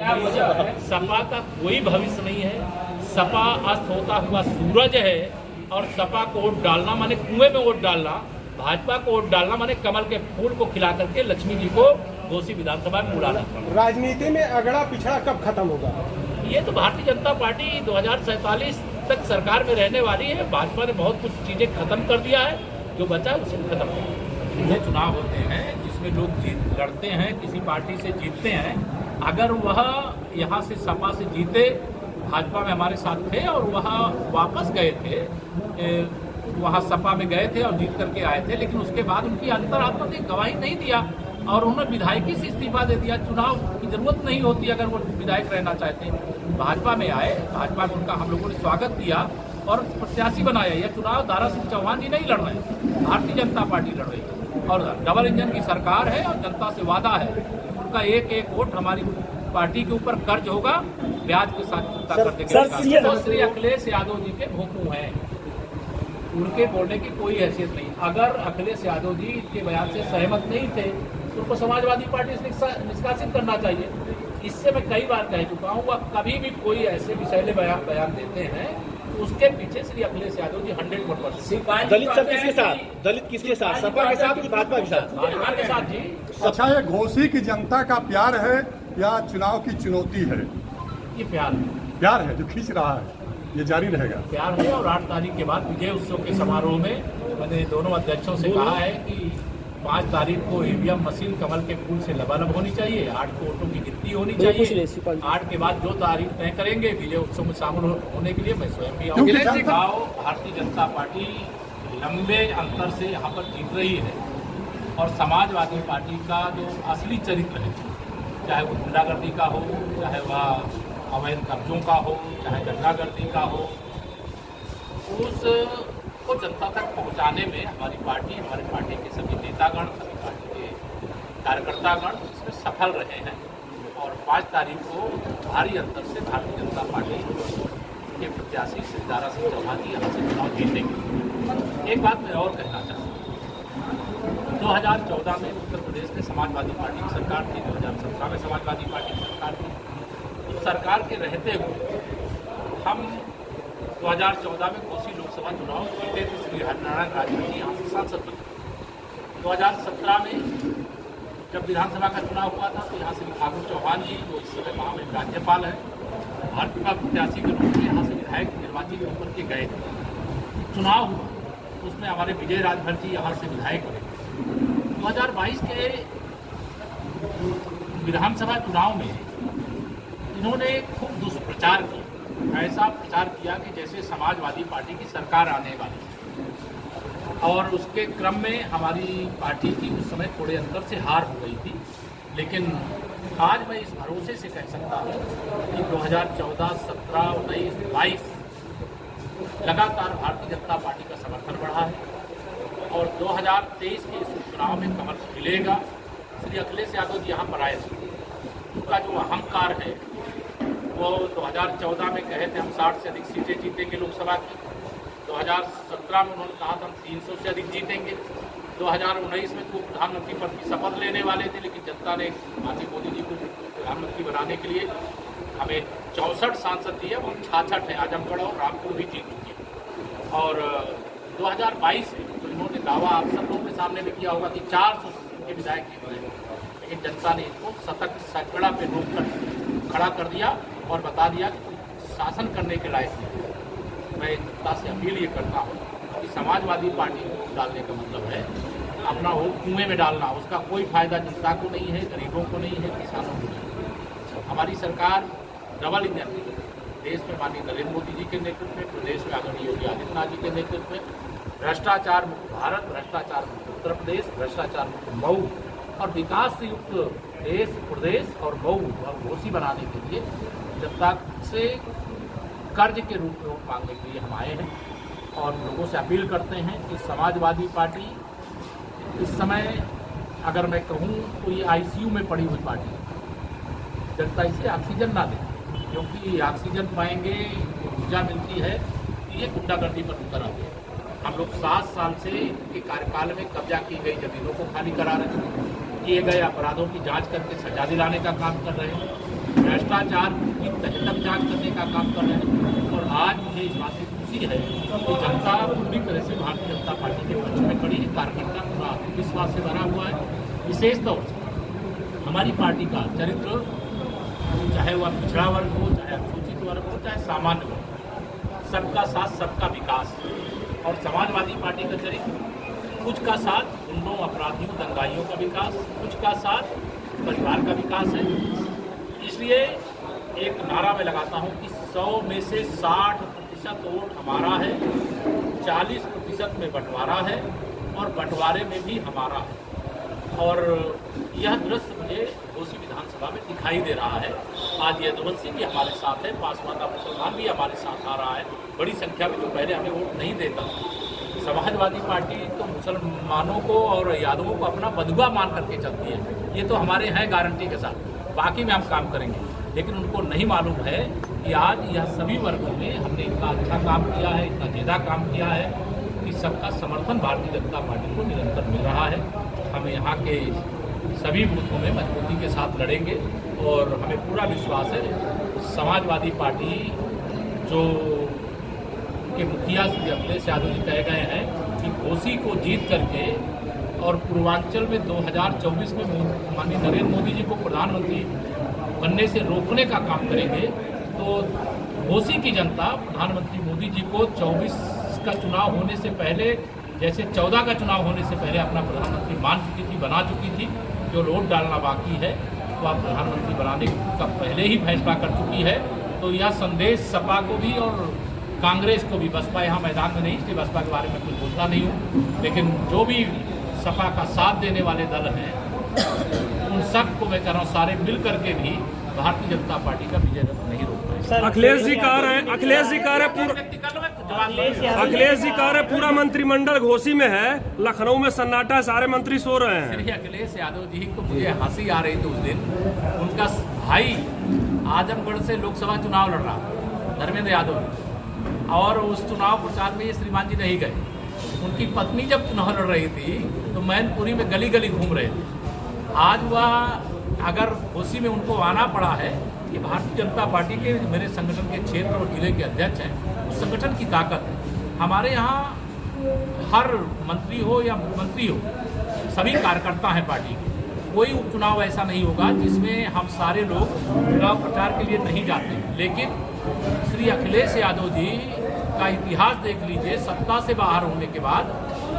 क्या वजह है? सपा का कोई भविष्य नहीं है। सपा अस्त होता हुआ सूरज है और सपा को वोट डालना माने कुएं में वोट डालना, भाजपा को वोट डालना माने कमल के फूल को खिला करके लक्ष्मी जी को घोसी विधानसभा में उड़ाना। राजनीति में अगड़ा पिछड़ा कब खत्म होगा? ये तो भारतीय जनता पार्टी 2047 तक सरकार में रहने वाली है। भाजपा ने बहुत कुछ चीजें खत्म कर दिया है, जो बचा है उसे खत्म कर। ये चुनाव होते हैं जिसमें लोग लड़ते हैं, किसी पार्टी से जीतते हैं। अगर वह यहाँ से सपा से जीते, भाजपा में हमारे साथ थे और वह वापस गए थे, वहाँ सपा में गए थे और जीत करके आए थे, लेकिन उसके बाद उनकी अंतरात्मा ने गवाही नहीं दिया और उन्होंने विधायकी से इस्तीफा दे दिया। चुनाव की जरूरत नहीं होती अगर वो विधायक रहना चाहते हैं। भाजपा में आए, भाजपा में उनका हम लोगों ने स्वागत किया और प्रत्याशी बनाया। यह चुनाव दारा सिंह चौहान जी नहीं लड़ रहे हैं, भारतीय जनता पार्टी लड़ रही है और डबल इंजन की सरकार है और जनता से वादा है उनका एक एक वोट हमारी पार्टी के ऊपर कर्ज होगा, ब्याज के साथ कर देंगे। श्री अखिलेश यादव जी के भोंपू हैं, उनके बोलने की कोई हैसियत नहीं। अगर अखिलेश यादव जी इनके बयान से सहमत नहीं थे तो उनको समाजवादी पार्टी से निष्कासित करना चाहिए। इससे मैं कई बार कह चुका हूँ, वह कभी भी कोई ऐसे विषैले बयान देते हैं तो उसके पीछे श्री अखिलेश यादव जी 100%। दलित सब किसके साथ? दलित किसके साथ? सपा के साथ कि भाजपा के साथ? भाजपा के साथ जी। अच्छा, ये घोसी की जनता का प्यार है या चुनाव की चुनौती है? ये प्यार है जो खींच रहा है, ये जारी रहेगा। प्यार है और 8 तारीख के बाद विजय उत्सव के समारोह में मैंने दोनों अध्यक्षों से कहा है कि 5 तारीख को ईवीएम मशीन कमल के फूल से लबालब होनी चाहिए, 8 को वोटों की गिनती होनी चाहिए। 8 के बाद जो तारीख तय करेंगे विजय उत्सव में शामिल होने के लिए मैं स्वयं भी आऊँगा। भारतीय जनता पार्टी लंबे अंतर से यहाँ पर जीत रही है और समाजवादी पार्टी का जो असली चरित्र है, चाहे वो गुंडागर्दी का हो, चाहे वह अवैध कब्जों का हो, चाहे दंगागर्दी का हो, उसको जनता तक पहुंचाने में हमारी पार्टी, हमारे पार्टी के सभी नेतागण, सभी पार्टी के कार्यकर्तागण इसमें सफल रहे हैं और 5 तारीख को भारी अंतर से भारतीय जनता पार्टी के प्रत्याशी श्री दारा सिंह चौहान जी यहाँ से चुनाव जीतेंगे। एक बात मैं और कहना चाहता हूँ, 2014 में उत्तर प्रदेश में समाजवादी पार्टी की सरकार थी, 2017 में समाजवादी पार्टी की सरकार थी। उस सरकार के रहते हुए हम 2014 में कोसी लोकसभा चुनाव जीते थे, श्री हरिनारायण राजभर जी यहाँ से सांसद बने। 2017 में जब विधानसभा का चुनाव हुआ था तो यहाँ से ठाकुर चौहान जी, जो इस समय वहाँ में राज्यपाल है, भाजपा प्रत्याशी के रूप में यहाँ से विधायक निर्वाचित होकर के गए थे। चुनाव हुआ उसमें हमारे विजय राजभर जी यहाँ से विधायक बने। 2022 के विधानसभा चुनाव में इन्होंने खूब दुष्प्रचार किया, ऐसा प्रचार किया कि जैसे समाजवादी पार्टी की सरकार आने वाली है और उसके क्रम में हमारी पार्टी की उस समय थोड़े अंतर से हार हो गई थी। लेकिन आज मैं इस भरोसे से कह सकता हूँ कि 2014, 17, 19, 22 लगातार भारतीय जनता पार्टी का समर्थन बढ़ा है और 2023 के इस चुनाव में कमल खिलेगा। श्री अखिलेश यादव जी यहाँ पर आए थे, उनका जो अहंकार है वो 2014 में कहे थे हम 60 से अधिक सीटें जीतेंगे लोकसभा की। 2017 में उन्होंने कहा था हम 300 से अधिक जीतेंगे। 2019 में तो वो प्रधानमंत्री पद की शपथ लेने वाले थे, लेकिन जनता ने माननीय मोदी जी को प्रधानमंत्री बनाने के लिए हमें 64 सांसद दिए, वो 66 हैं, आजमगढ़ और रामपुर भी जीत चुके। और 2022 में तो इन्होंने दावा आप सब लोगों के सामने भी किया होगा कि 400 के विधायक जीत रहे हैं, लेकिन जनता ने इनको शतक सगड़ा पे रोक कर खड़ा कर दिया और बता दिया कि शासन करने के लायक नहीं। मैं जनता से अपील ये करता हूँ कि समाजवादी पार्टी को डालने का मतलब है अपना वोट कुएं में डालना, उसका कोई फायदा जनता को नहीं है, गरीबों को नहीं है, किसानों को नहीं है। हमारी सरकार डबल इंजन है, देश में माननीय नरेंद्र मोदी जी के नेतृत्व में, प्रदेश में आदरणीय योगी आदित्यनाथ जी के नेतृत्व में भ्रष्टाचार मुक्त भारत, भ्रष्टाचार मुक्त उत्तर प्रदेश, भ्रष्टाचार मुक्त मऊ और विकास से युक्त देश, प्रदेश और मऊ और घोसी बनाने के लिए जनता से कर्ज के रूप में वोट मांगने के लिए हम आए हैं और लोगों से अपील करते हैं कि समाजवादी पार्टी इस समय अगर मैं कहूँ तो ये आईसीयू में पड़ी हुई पार्टी है। जनता इसे ऑक्सीजन ना दे, क्योंकि ऑक्सीजन पाएंगे, ऊर्जा मिलती है, ये गुंडागर्दी पर उतर आते हैं। हम लोग 7 साल से इनके कार्यकाल में कब्जा की गई जमीनों को खाली करा रहे हैं, किए गए अपराधों की जांच करके सजा दिलाने का काम कर रहे हैं। भ्रष्टाचार की तह तक जांच करने का काम कर रहे हैं। और आज मुझे इस बात की खुशी है कि जनता पूरी तरह से भारतीय जनता पार्टी के पक्ष में खड़ी है। कार्यकर्ता पूरा आत्मविश्वास से भरा हुआ है। विशेष तौर से हमारी पार्टी का चरित्र, चाहे वह पिछड़ा वर्ग हो, चाहे अनुसूचित वर्ग हो, चाहे सामान्य वर्ग, सबका साथ सबका विकास। और समाजवादी पार्टी का चरित्र कुछ का साथ गुंडों, अपराधियों, दंगाइयों का विकास, कुछ का साथ परिवार का विकास है। इसलिए एक नारा मैं लगाता हूं कि 100 में से 60% वोट हमारा है, 40% में बंटवारा है और बंटवारे में भी हमारा है। और यह दृश्य मुझे घोसी विधानसभा में दिखाई दे रहा है। आज यदुवंशी भी हमारे साथ है, पासवान मुसलमान भी हमारे साथ आ रहा है बड़ी संख्या में, जो पहले हमें वोट नहीं देता। समाजवादी पार्टी तो मुसलमानों को और यादवों को अपना बंधुआ मान करके चलती है, ये तो हमारे हैं गारंटी के साथ, बाकी में हम काम करेंगे। लेकिन उनको नहीं मालूम है कि आज यह सभी वर्गों में हमने इतना अच्छा काम किया है, इतना ज़्यादा काम किया है कि सबका समर्थन भारतीय जनता पार्टी को निरंतर मिल रहा है। हम यहाँ के सभी बूथों में मजबूती के साथ लड़ेंगे और हमें पूरा विश्वास है समाजवादी पार्टी जो के मुखिया श्री अखिलेश यादव जी कहे गए हैं कि घोसी को जीत करके और पूर्वांचल में 2024 में माननीय नरेंद्र मोदी जी को प्रधानमंत्री बनने से रोकने का काम करेंगे, तो घोसी की जनता प्रधानमंत्री मोदी जी को 24 का चुनाव होने से पहले, जैसे 14 का चुनाव होने से पहले अपना प्रधानमंत्री मान चुकी थी, बना चुकी थी। जो वोट डालना बाकी है तो आप प्रधानमंत्री बनाने का पहले ही फैसला कर चुकी है। तो यह संदेश सपा को भी और कांग्रेस को भी, बसपा यहाँ मैदान में नहीं, इसलिए बसपा के बारे में कुछ बोलता नहीं हूँ, लेकिन जो भी सपा का साथ देने वाले दल हैं उन सब को मैं कह रहा हूँ सारे मिल करके भी भारतीय जनता पार्टी का विजय रथ नहीं रोक पाए। अखिलेश जी कह रहे हैं, अखिलेश जी कह रहे पूरा मंत्रिमंडल घोसी में है, लखनऊ में सन्नाटा, सारे मंत्री सो रहे हैं। अखिलेश यादव जी को मुझे हंसी आ रही थी उस दिन, उनका भाई आजमगढ़ से लोकसभा चुनाव लड़ रहा धर्मेंद्र यादव जी, और उस चुनाव प्रचार में ये श्रीमान जी नहीं गए। उनकी पत्नी जब चुनाव लड़ रही थी तो मैनपुरी में गली गली घूम रहे थे। आज वह अगर घोसी में उनको आना पड़ा है, ये भारतीय जनता पार्टी के मेरे संगठन के क्षेत्र और जिले के अध्यक्ष हैं, उस संगठन की ताकत है। हमारे यहाँ हर मंत्री हो या मुख्यमंत्री हो, सभी कार्यकर्ता हैं पार्टी के। कोई उपचुनाव ऐसा नहीं होगा जिसमें हम सारे लोग चुनाव प्रचार के लिए नहीं जाते। लेकिन श्री अखिलेश यादव जी का इतिहास देख लीजिए, सत्ता से बाहर होने के बाद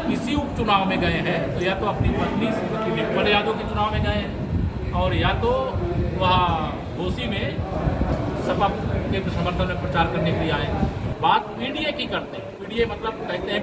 किसी उपचुनाव में गए हैं तो या तो अपनी पत्नी श्रीमती डिम्पल यादव के चुनाव में गए हैं और या तो वह घोसी में सपा के समर्थन में प्रचार करने के लिए आए हैं। बात पीडीए की करते हैं, पीडीए मतलब कहते हैं